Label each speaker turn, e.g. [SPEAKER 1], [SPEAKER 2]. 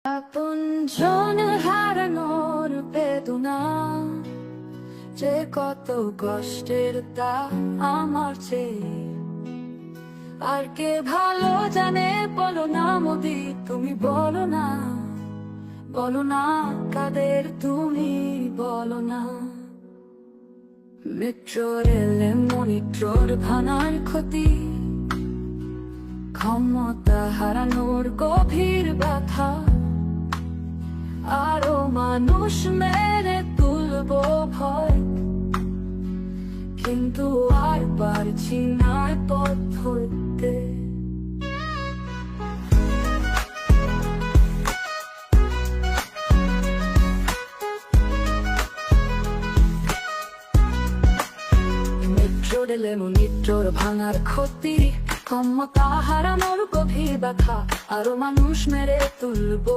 [SPEAKER 1] আপনজন হারানোর বেদনা যে কত কষ্টের তা আমার চেয়ে আর কে ভালো জানে। বলো না মোদি, তুমি বলো না, বলো না কাদের তুমি বলো না। মেট্রোর এলে মনিট্রোর ভাঙার ক্ষতি, ক্ষমতা হারানোর গভীর ব্যথা, আরো মানুষ মেরে তুলবো ভয়, কিন্তু আর পারছি না পথ ধরতে। মেট্রো রেলে মনিট্রোর ভাঙার ক্ষতি, ক্ষমতা হারানোর গভীর ব্যথা, আরো মানুষ মেরে তুলবো